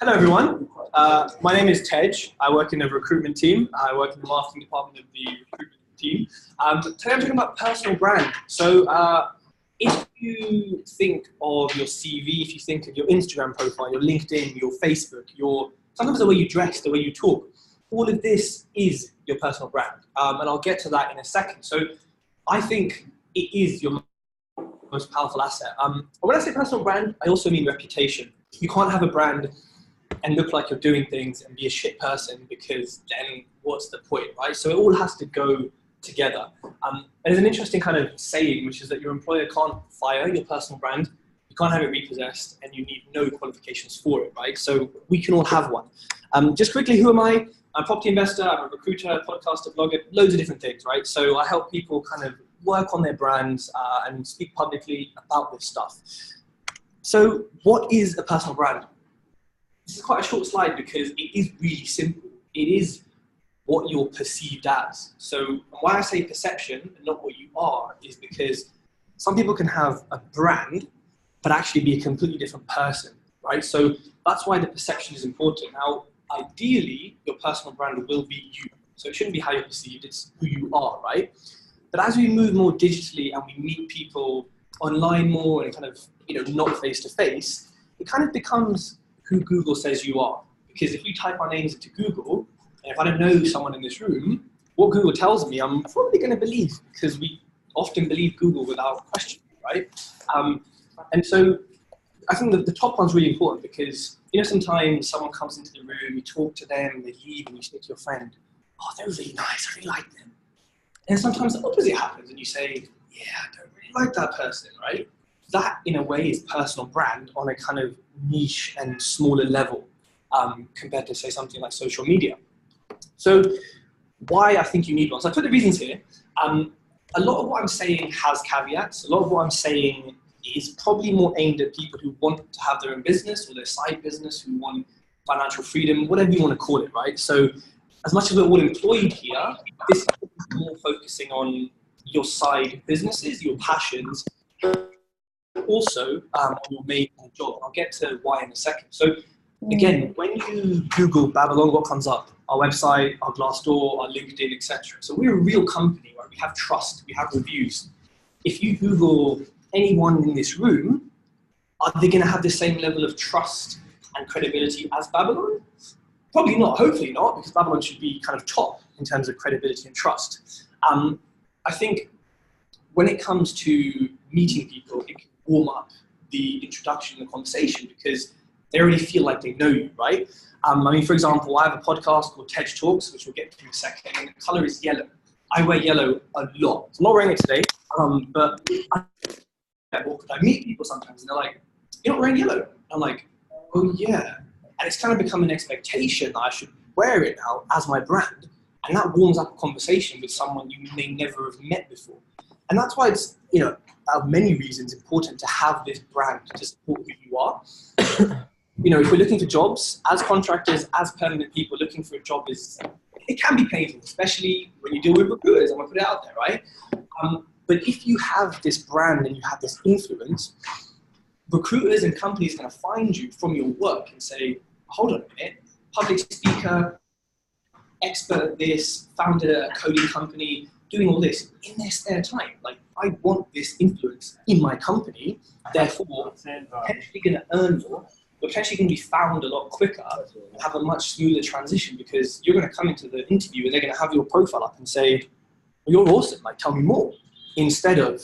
Hello everyone, my name is Tej. I work in the recruitment team. I work in the marketing department of the recruitment team. Today I'm talking about personal brand. So if you think of your CV, if you think of your Instagram profile, your LinkedIn, your Facebook, sometimes the way you dress, the way you talk, all of this is your personal brand. And I'll get to that in a second. So I think it is your most powerful asset. But when I say personal brand, I also mean reputation. You can't have a brand and look like you're doing things and be a shit person, because then what's the point, right? So it all has to go together. There's an interesting kind of saying, which is that your employer can't fire your personal brand, you can't have it repossessed, and you need no qualifications for it, right? So we can all have one. Just quickly, who am I? I'm a property investor, I'm a recruiter, podcaster, blogger, loads of different things, right? So I help people kind of work on their brands and speak publicly about this stuff. So what is a personal brand? This is quite a short slide because it is really simple. It is what you're perceived as. So why I say perception and not what you are is because some people can have a brand but actually be a completely different person, right? So that's why the perception is important. Now, ideally, your personal brand will be you. So it shouldn't be how you're perceived, it's who you are, right? But as we move more digitally and we meet people online more and kind of, not face to face, it kind of becomes who Google says you are. Because if we type our names into Google, and if I don't know someone in this room, what Google tells me, I'm probably going to believe, because we often believe Google without question, right? And so I think that the top one's really important because, sometimes someone comes into the room, you talk to them, they leave, and you say to your friend, oh, they're really nice, I really like them. And sometimes the opposite happens, and you say, yeah, I don't really like that person, right? That, in a way, is personal brand on a kind of niche and smaller level compared to, say, something like social media. So why I think you need one. So I put the reasons here. A lot of what I'm saying has caveats. A lot of what I'm saying is probably more aimed at people who want to have their own business or their side business, who want financial freedom, whatever you want to call it, right? So as much as we're all employed here, this is more focusing on your side businesses, your passions, also on your main job. I'll get to why in a second. So again, when you Google Babylon, what comes up? Our website, our Glassdoor, our LinkedIn, etc. So we're a real company where we have trust, we have reviews. If you Google anyone in this room, are they going to have the same level of trust and credibility as Babylon? Probably not, hopefully not, because Babylon should be kind of top in terms of credibility and trust. I think when it comes to meeting people, it can warm up the introduction and the conversation because they already feel like they know you, right? For example, I have a podcast called Tej Talks, which we'll get to in a second, and the color is yellow. I wear yellow a lot. I'm not wearing it today, but I meet people sometimes and they're like, you're not wearing yellow. I'm like, oh yeah. And it's kind of become an expectation that I should wear it now as my brand. And that warms up a conversation with someone you may never have met before. And that's why it's, out of many reasons, important to have this brand to support who you are. If we're looking for jobs, as contractors, as permanent people, looking for a job it can be painful, especially when you deal with recruiters. I'm going to put it out there, right? But if you have this brand and you have this influence, recruiters and companies are going to find you from your work and say, hold on a minute, public speaker, expert at this, founded a coding company, doing all this in their spare time. Like, I want this influence in my company, therefore, potentially going to earn more, potentially going to be found a lot quicker, and have a much smoother transition because you're going to come into the interview and they're going to have your profile up and say, well, you're awesome, like, tell me more. Instead of,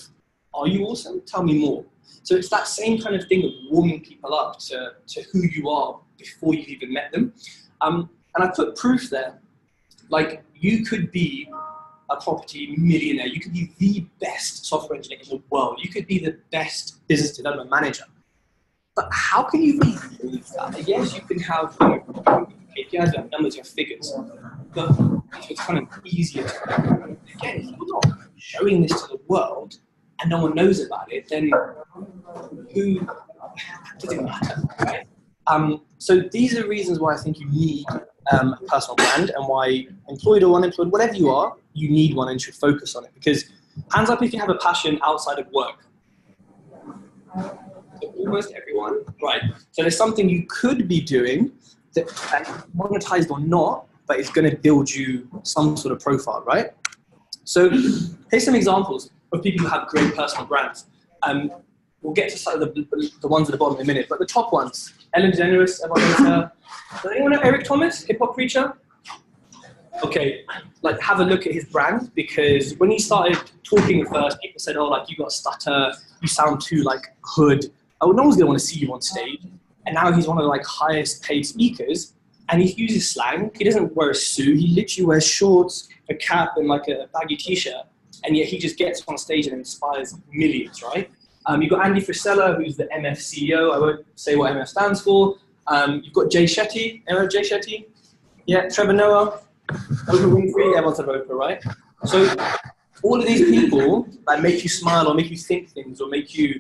are you awesome? Tell me more. So it's that same kind of thing of warming people up to who you are before you've even met them. And I put proof there. Like, you could be a property millionaire. You could be the best software engineer in the world. You could be the best business development manager. But how can you really prove that? Yes, you can have KPIs, you have numbers, you have figures. But it's kind of easier to, again, if you're not showing this to the world and no one knows about it, then who does it matter, right? So these are reasons why I think you need a personal brand, and why, employed or unemployed, whatever you are, you need one and should focus on it. Because hands up if you have a passion outside of work. Almost everyone, right? So there's something you could be doing that, monetized or not, but it's going to build you some sort of profile, right? So here's some examples of people who have great personal brands. We'll get to some of the ones at the bottom in a minute, but the top ones: Ellen DeGeneres, everyone knows her. Does anyone know Eric Thomas, hip hop preacher? Okay, like have a look at his brand, because when he started talking first, people said, "Oh, like you got a stutter, you sound too like hood. Oh, no one's gonna want to see you on stage." And now he's one of the like highest paid speakers, and he uses slang. He doesn't wear a suit. He literally wears shorts, a cap, and like a baggy t-shirt, and yet he just gets on stage and inspires millions, right? You've got Andy Frisella, who's the MF CEO. I won't say what MF stands for. You've got Jay Shetty. Anyone know Jay Shetty? Yeah, Trevor Noah. Oprah Winfrey, everyone's heard of Oprah, right? So all of these people that make you smile or make you think things or make you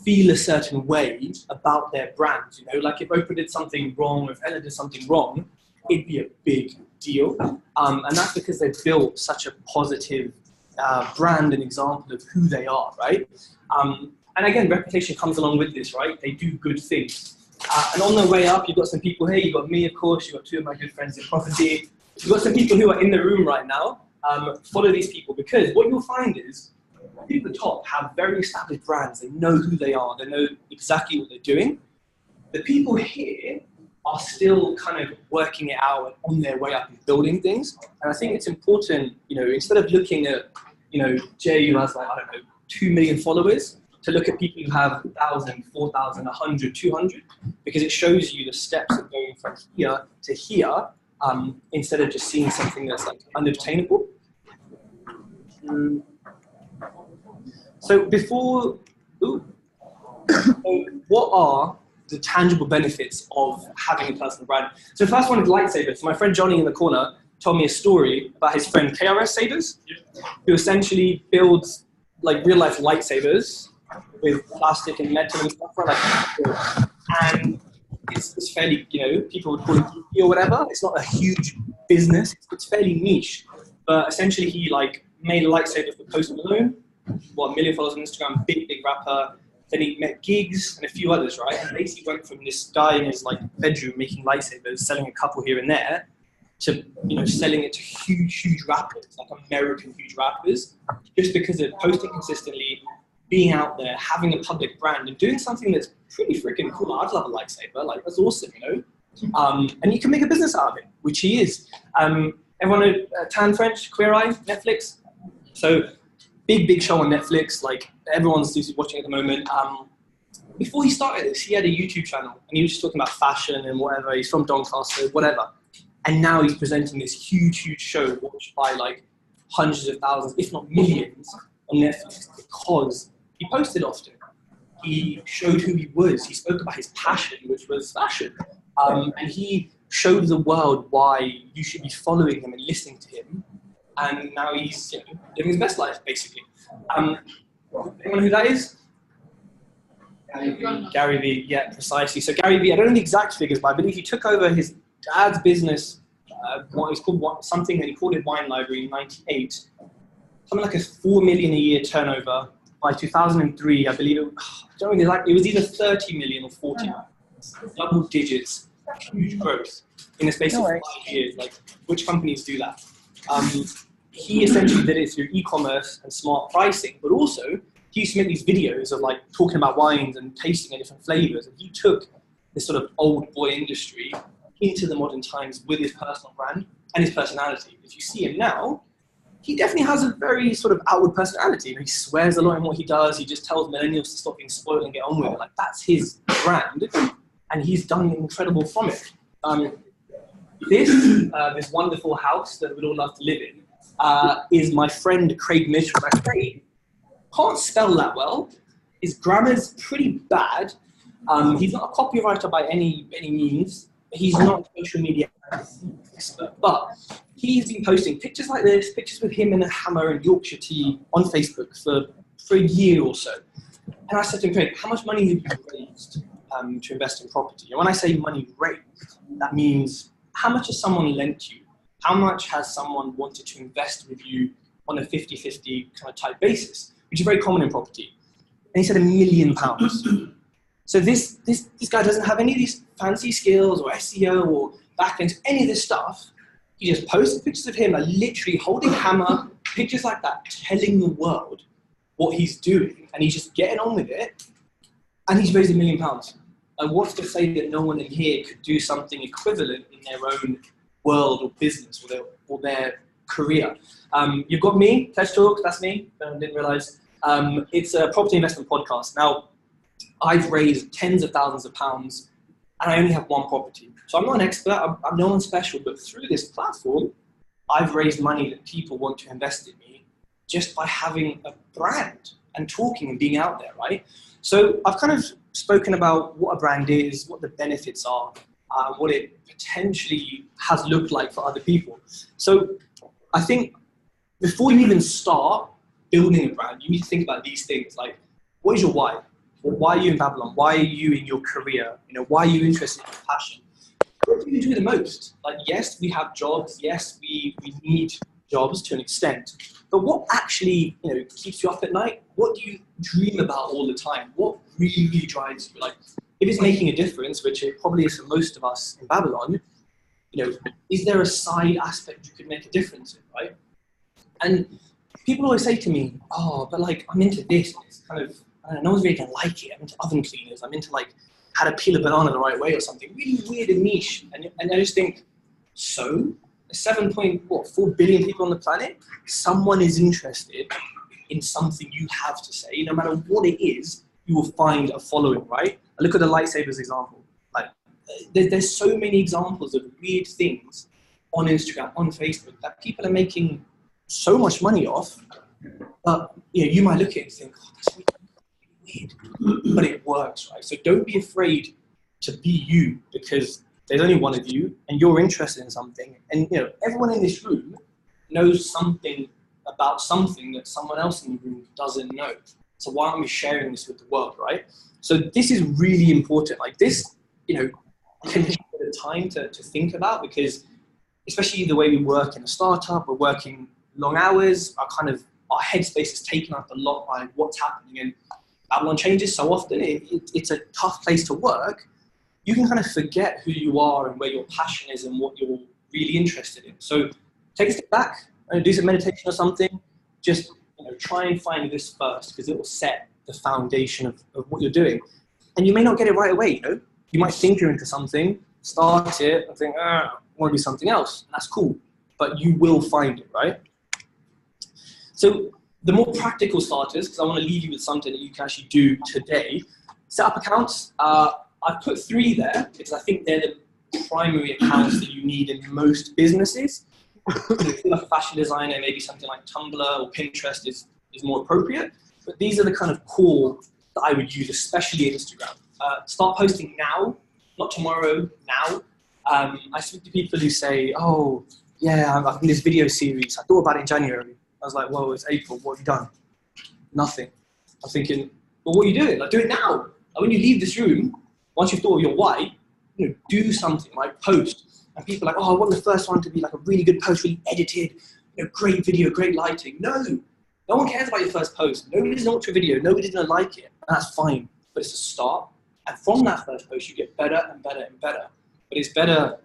feel a certain way about their brand, you know, like if Oprah did something wrong, if Ella did something wrong, it'd be a big deal. And that's because they've built such a positive brand and example of who they are, right? And again, reputation comes along with this, right? They do good things. And on their way up, you've got some people here, you've got me, of course, you've got two of my good friends in property. You've got some people who are in the room right now. Follow these people, because what you'll find is people at the top have very established brands. They know who they are. They know exactly what they're doing. The people here are still kind of working it out and on their way up and building things. And I think it's important, you know, instead of looking at, you know, Jay who has like, I don't know, 2 million followers, to look at people who have 1,000, 4,000, 100, 200, because it shows you the steps of going from here to here, instead of just seeing something that's like unobtainable. So before, what are the tangible benefits of having a personal brand? So the first one is lightsabers. So my friend Johnny in the corner told me a story about his friend KRS Sabers, who essentially builds like real life lightsabers with plastic and metal and stuff like that. And it's fairly, you know, people would call it geeky or whatever. It's not a huge business. It's fairly niche. But essentially he like made a lightsaber for Post Malone, 1 million followers on Instagram, big rapper. Then he met Gigs and a few others, right? And basically went from this guy in his like bedroom making lightsabers, selling a couple here and there, to, you know, selling it to huge rappers, like American huge rappers, just because of posting consistently, being out there, having a public brand, and doing something that's pretty freaking cool. I'd love a lightsaber, like that's awesome, you know? And you can make a business out of it, which he is. Everyone know Tan French, Queer Eye, Netflix? So big show on Netflix, like everyone's watching at the moment. Before he started this, he had a YouTube channel, and he was just talking about fashion and whatever. He's from Doncaster, whatever. And now he's presenting this huge show watched by like hundreds of thousands, if not millions, on Netflix, because he posted often. He showed who he was. He spoke about his passion, which was fashion. And he showed the world why you should be following him and listening to him. And now he's, you know, living his best life, basically. Anyone know who that is? Gary Vee, yeah, precisely. So Gary Vee, I don't know the exact figures, but I believe he took over his dad's business, what was called something, and he called it Wine Library in '98. Something like a 4 million a year turnover. By 2003, I believe it was either 30 million or 40 million. Double digits, huge growth in the space of 5 years. Like, which companies do that? He essentially did it through e-commerce and smart pricing, but also he used to make these videos of like talking about wines and tasting different flavors. And he took this sort of old boy industry into the modern times with his personal brand and his personality. If you see him now, he definitely has a very sort of outward personality. You know, he swears a lot in what he does. He just tells millennials to stop being spoiled and get on with it. Like, that's his brand, and he's done incredible from it. This wonderful house that we'd all love to live in is my friend Craig Mitchell. Now, Craig can't spell that well. His grammar's pretty bad. He's not a copywriter by any means. He's not a social media expert, but he's been posting pictures like this, pictures with him in a hammer and Yorkshire tea on Facebook for a year or so. And I said to him, Craig, how much money have you raised to invest in property? And when I say money raised, that means how much has someone lent you? How much has someone wanted to invest with you on a 50-50 kind of type basis, which is very common in property? And he said £1 million. So this guy doesn't have any of these fancy skills or SEO or backlinks, any of this stuff. He just posts pictures of him, like literally holding a hammer, pictures like that, telling the world what he's doing, and he's just getting on with it, and he's raised £1 million. And what's to say that no one in here could do something equivalent in their own world or business or their career? You've got me, TED Talk, that's me, didn't realize. It's a property investment podcast. Now, I've raised tens of thousands of pounds, and I only have one property. So I'm not an expert, I'm no one special, but through this platform, I've raised money that people want to invest in me just by having a brand and talking and being out there, right? So I've kind of spoken about what a brand is, what the benefits are, what it potentially has looked like for other people. So I think before you even start building a brand, you need to think about these things, like, what is your why? Why are you in Babylon? Why are you in your career? Why are you interested in your passion? What do you do the most? Like, yes, we have jobs. Yes, we need jobs to an extent. But what actually, keeps you up at night? What do you dream about all the time? What really drives you? Like, if it's making a difference, which it probably is for most of us in Babylon, is there a side aspect you could make a difference in, right? And people always say to me, oh, but like, I'm into this. It's kind of, I don't know, no one's really gonna like it. I'm into oven cleaners. I'm into like how to peel a banana the right way or something really weird and niche. And I just think, so 7.4 billion people on the planet, someone is interested in something you have to say. No matter what it is, you will find a following, right? I look at the lightsabers example. Like, there's so many examples of weird things on Instagram, on Facebook, that people are making so much money off. But you might look at it and think, oh, that's weird, but it works, right? So don't be afraid to be you, because there's only one of you and you're interested in something, and everyone in this room knows something about something that someone else in the room doesn't know. So why aren't we sharing this with the world, right? So this is really important. Like this, can take a bit of time to think about, because especially the way we work in a startup, we're working long hours, our headspace is taken up a lot by what's happening, and Babylon changes so often, it's a tough place to work. You can kind of forget who you are and where your passion is and what you're really interested in. So take a step back, do some meditation or something. Just try and find this first, because it will set the foundation of what you're doing. And you may not get it right away. You might think you're into something, start it, and think, I want to do something else. And that's cool, but you will find it, right? So the more practical starters, because I want to leave you with something that you can actually do today. Set up accounts. I've put 3 there because I think they're the primary accounts that you need in most businesses. If you're like a fashion designer, maybe something like Tumblr or Pinterest is more appropriate. But these are the kind of core that I would use, especially Instagram. Start posting now, not tomorrow, now. I speak to people who say, oh, yeah, I'm in this video series. I thought about it in January. I was like, well, it's April. What have you done? Nothing. I'm thinking, well, what are you doing? Like, do it now. Like, when you leave this room, once you've thought of your why, do something, like post. And people are like, oh, I want the first one to be like a really good post, really edited, great video, great lighting. No one cares about your first post. Nobody's gonna watch your video. Nobody's gonna like it. And that's fine, but it's a start. And from that first post, you get better and better and better. But it's better.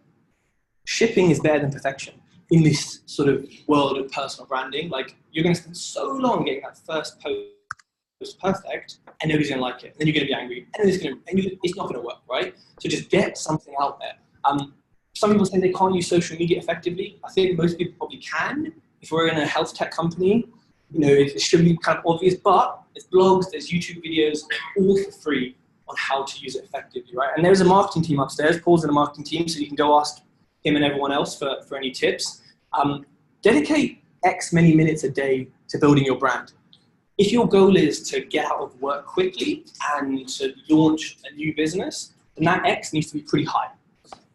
Shipping is better than perfection in this sort of world of personal branding. Like, you're going to spend so long getting that first post perfect, and nobody's going to like it. And then you're going to be angry, and then it's not going to work, right? So just get something out there. Some people say they can't use social media effectively. I think most people probably can. If we're in a health tech company, it should be kind of obvious, but there's blogs, there's YouTube videos, all for free on how to use it effectively, right? And there's a marketing team upstairs. Paul's in the marketing team, so you can go ask him and everyone else for any tips. Dedicate X many minutes a day to building your brand. If your goal is to get out of work quickly and to launch a new business, then that X needs to be pretty high.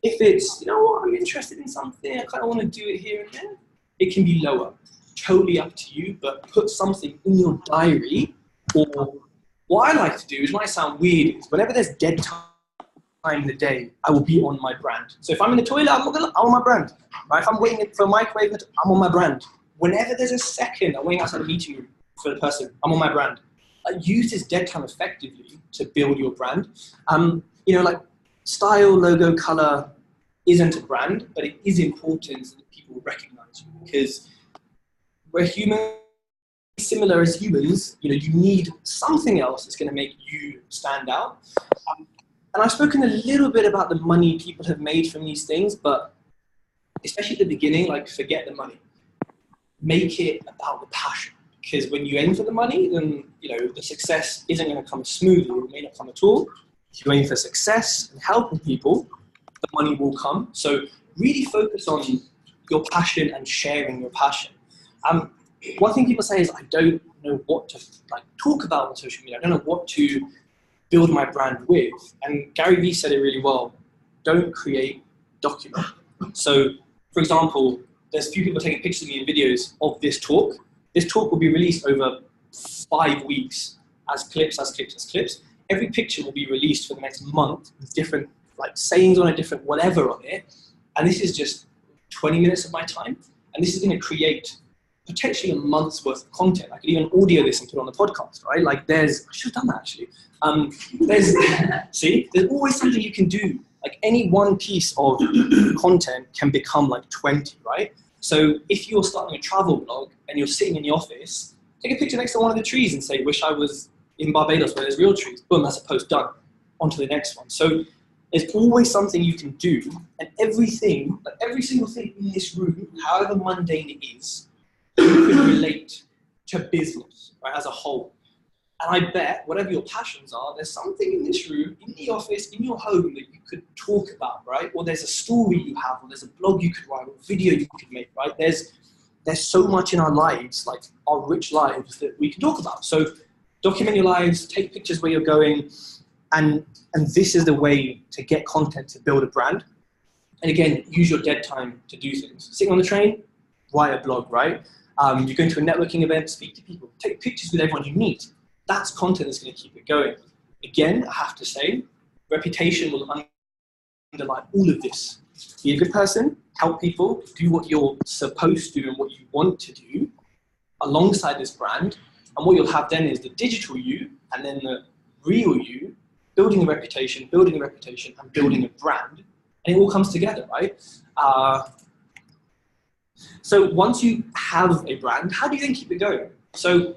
If it's, I'm interested in something, I kind of want to do it here and there, it can be lower. Totally up to you, but put something in your diary. Or what I like to do, is might sound weird, is whenever there's dead time in the day, I will be on my brand. So if I'm in the toilet, I'm on my brand. Right? If I'm waiting for a microwave, I'm on my brand. Whenever there's a second, I'm waiting outside the meeting room for the person, I'm on my brand. use this dead time effectively to build your brand. You know, like style, logo, color isn't a brand, but it is important that people recognize you, because we're human, similar as humans. You know, you need something else that's going to make you stand out. And I've spoken a little bit about the money people have made from these things, but especially at the beginning, like, forget the money. Make it about the passion, because when you aim for the money, then, you know, the success isn't going to come smoothly. It may not come at all. If you aim for success and helping people, the money will come. So really focus on your passion and sharing your passion. One thing people say is, I don't know what to talk about on social media. I don't know what to build my brand with. And Gary Vee said it really well. Don't create, document. So, for example, there's a few people taking pictures of me in videos of this talk. This talk will be released over 5 weeks as clips. Every picture will be released for the next month with different sayings on a different whatever on it. And this is just 20 minutes of my time. And this is going to create potentially a month's worth of content. I could even audio this and put it on the podcast, right? Like I should have done that actually. There's always something you can do. Like any one piece of content can become like 20, right? So if you're starting a travel blog and you're sitting in the office, take a picture next to one of the trees and say, wish I was in Barbados where there's real trees. Boom, that's a post done. On to the next one. So there's always something you can do, and everything, like every single thing in this room, however mundane it is, you can relate to business, right, as a whole. And I bet, whatever your passions are, there's something in this room, in the office, in your home that you could talk about, right? Or there's a story you have, or there's a blog you could write, or a video you could make, right? There's so much in our lives, like our rich lives, that we can talk about. So document your lives, take pictures where you're going, and this is the way to get content to build a brand. And again, use your dead time to do things. Sitting on the train, write a blog, right? You're going to a networking event, speak to people, take pictures with everyone you meet. That's content that's going to keep it going. Again, I have to say, reputation will underlie all of this. Be a good person, help people, do what you're supposed to and what you want to do alongside this brand. And what you'll have then is the digital you, and then the real you, building a reputation, and building a brand. And it all comes together, right? So once you have a brand, how do you then keep it going? So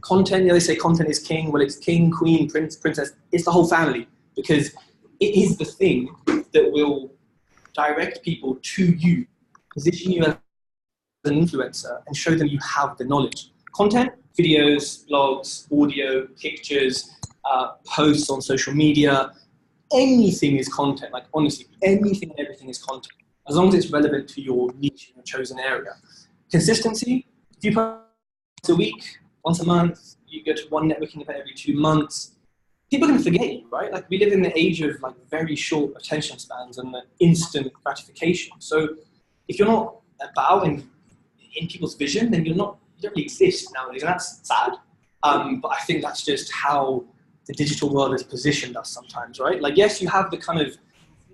content, they say content is king. Well, it's king, queen, prince, princess. It's the whole family, because it is the thing that will direct people to you, position you as an influencer, and show them you have the knowledge. Content, videos, blogs, audio, pictures, posts on social media, anything is content. Like honestly, anything and everything is content, as long as it's relevant to your niche in your chosen area. Consistency, if you post once a week, once a month, you go to one networking event every 2 months, people can forget you, right? Like we live in the age of like very short attention spans and the instant gratification. So if you're not about in people's vision, then you don't really exist nowadays, and that's sad. But I think that's just how the digital world has positioned us sometimes, right? Like yes, you have the kind of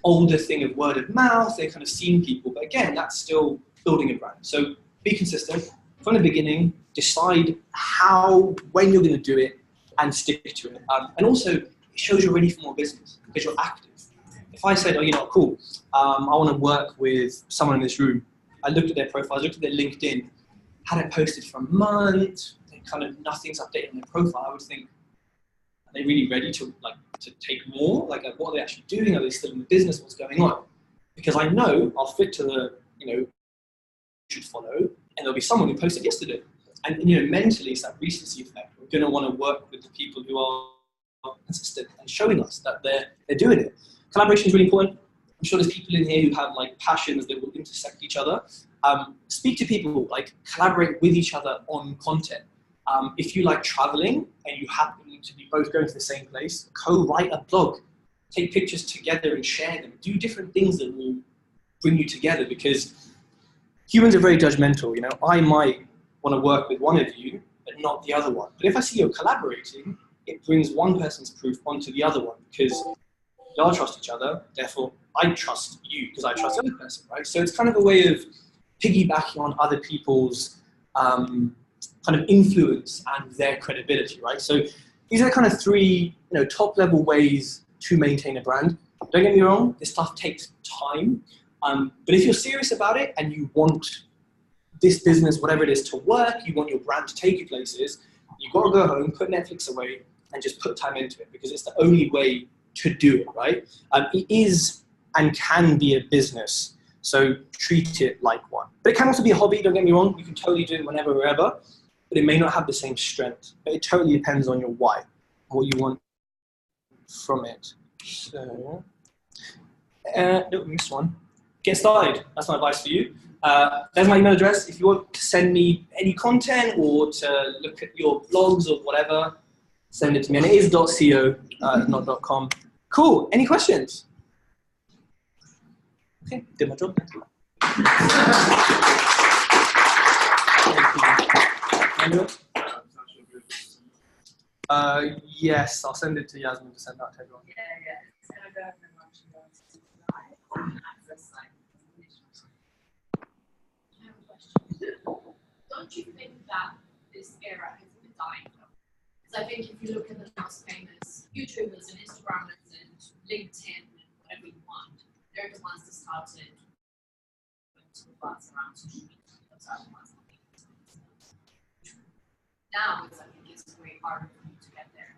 older thing of word of mouth, they're kind of seeing people, but again, that's still building a brand. So be consistent from the beginning, decide how, when you're going to do it, and stick to it. And also, it shows you're ready for more business because you're active. If I said, oh, you know, cool, I want to work with someone in this room, I looked at their profile, I looked at their LinkedIn, hadn't posted for a month, kind of nothing's updated on their profile, I would think, are they really ready to take more? Like, what are they actually doing? Are they still in the business? What's going on? Because I know I'll fit to the, should follow, and there'll be someone who posted yesterday. And, mentally, it's that recency effect. We're going to want to work with the people who are consistent and showing us that they're doing it. Collaboration is really important. I'm sure there's people in here who have passions that will intersect each other. Speak to people, collaborate with each other on content. If you like traveling and you happen to be both going to the same place, co-write a blog, take pictures together and share them. Do different things that will bring you together, because humans are very judgmental. I might want to work with one of you, but not the other one. But if I see you're collaborating, it brings one person's proof onto the other one, because y'all trust each other, therefore I trust you because I trust the other person, right? So it's kind of a way of piggybacking on other people's kind of influence and their credibility, right? So these are the kind of three, top level ways to maintain a brand. Don't get me wrong, this stuff takes time, but if you're serious about it and you want this business, whatever it is, to work, you want your brand to take you places, you've got to go home, put Netflix away, and just put time into it, because it's the only way to do it, right? It is and can be a business, so treat it like one. But it can also be a hobby, don't get me wrong, you can totally do it whenever, wherever, but it may not have the same strength. But it totally depends on your why, what you want from it. So, no, missed one. Get started, that's my advice for you. There's my email address. If you want to send me any content or to look at your blogs or whatever, send it to me. And it is .co, not .com. Cool. Any questions? Okay, did my job. Yes, I'll send it to Yasmin to send that to everyone. Don't you think that this era is a bit dying? Because I think if you look at the most famous YouTubers and Instagrammers and LinkedIn and whatever you want, they're the ones that started to advance around social media. Those are the ones that make it. Now, I think it's way harder for you to get there.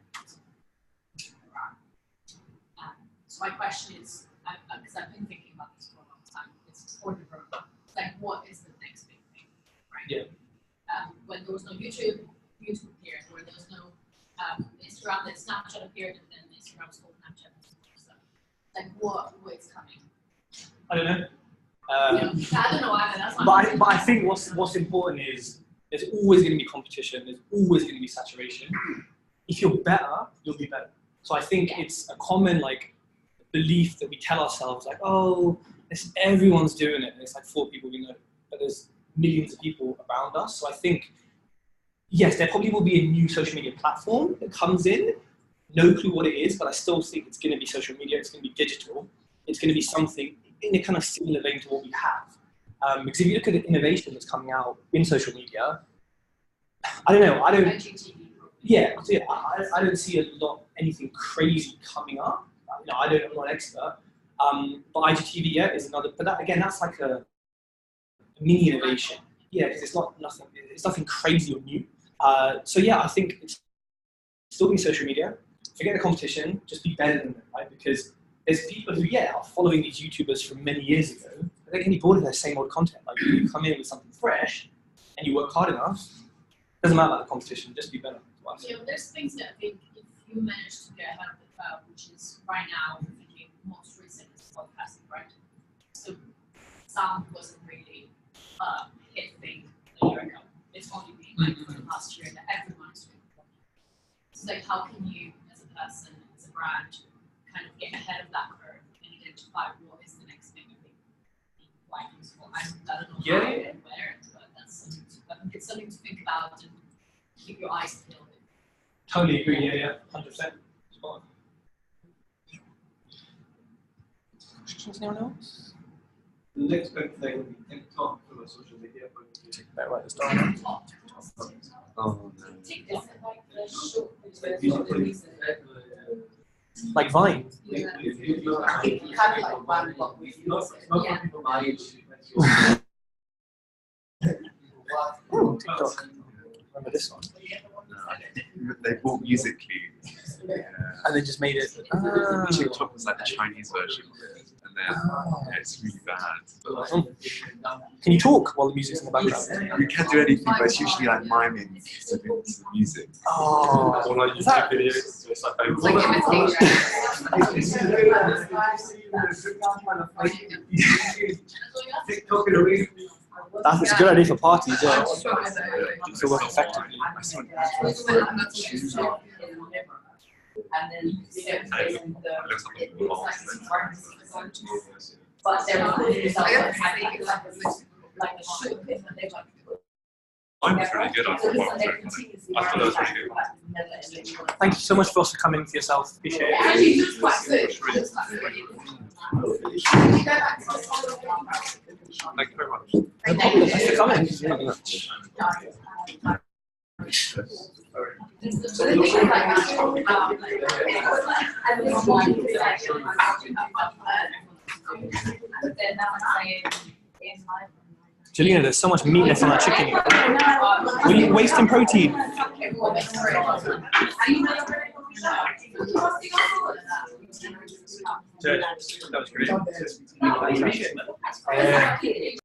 So my question is, because I've been thinking about this for a long time, it's for the room. Like, what is the next big thing, right? Yeah. When there was no YouTube appeared, where there was no Instagram, then Snapchat appeared, and then Instagram stole Snapchat. So, like, what is coming? I don't know. I don't know either. That's not but I think what's important is there's always going to be competition. There's always going to be saturation. If you're better, you'll be better. So I think it's a common belief that we tell ourselves, oh, everyone's doing it. And it's 4 people we know, but there's millions of people around us. So I think, yes, there probably will be a new social media platform that comes in. No clue what it is, but I still think it's going to be social media. It's going to be digital. It's going to be something in a kind of similar vein to what we have. Because if you look at the innovation that's coming out in social media, I don't know. Yeah, I don't see anything crazy coming up. I'm not an expert. But IGTV, is another. But that's like a mini innovation. Yeah, because it's nothing crazy or new. So yeah, I think it's still be social media. Forget the competition. Just be better than them, right? Because there's people who are following these YouTubers from many years ago. But they can be bored of their same old content. Like you come in with something fresh, and you work hard enough. Doesn't matter about the competition. Just be better. There's things that I think if you manage to get ahead of the curve, which is right now, I'm thinking most recent is podcasting, right? So sound wasn't really a hit thing a year ago. It's only been for the last year that everyone is doing podcasts. So how can you, as a person, as a brand, kind of get ahead of that curve and identify what is the next thing that be quite useful? I don't know how and where, but I think it's something to think about and keep your eyes peeled. Totally agree, 100%. Questions, anyone else? The next big thing would be TikTok for the social media. Better write this down. Oh, Like Vine. TikTok. Remember this one? They bought Musical.ly. And they just made it. TikTok was like the Chinese version of it, and then it's really bad. But, Can you talk while the music's in the background? you can do anything, but it's usually like miming to the music. Oh, or like YouTube videos. It's TikTok in a way. that's a good idea for parties, yeah. To work effectively. I saw an ad for it. And then It looks like a lot. but there was like a shoot and they like Mine was really good. I thought that was really good. Thank you so much for also coming for yourself. Appreciate it. actually it's quite good. Thank you very much. No problem. Thanks for coming. So then they like, and this one is like, but then now I'm saying in my. Jelena, there's so much meatness on that chicken. Are you wasting protein? That was great.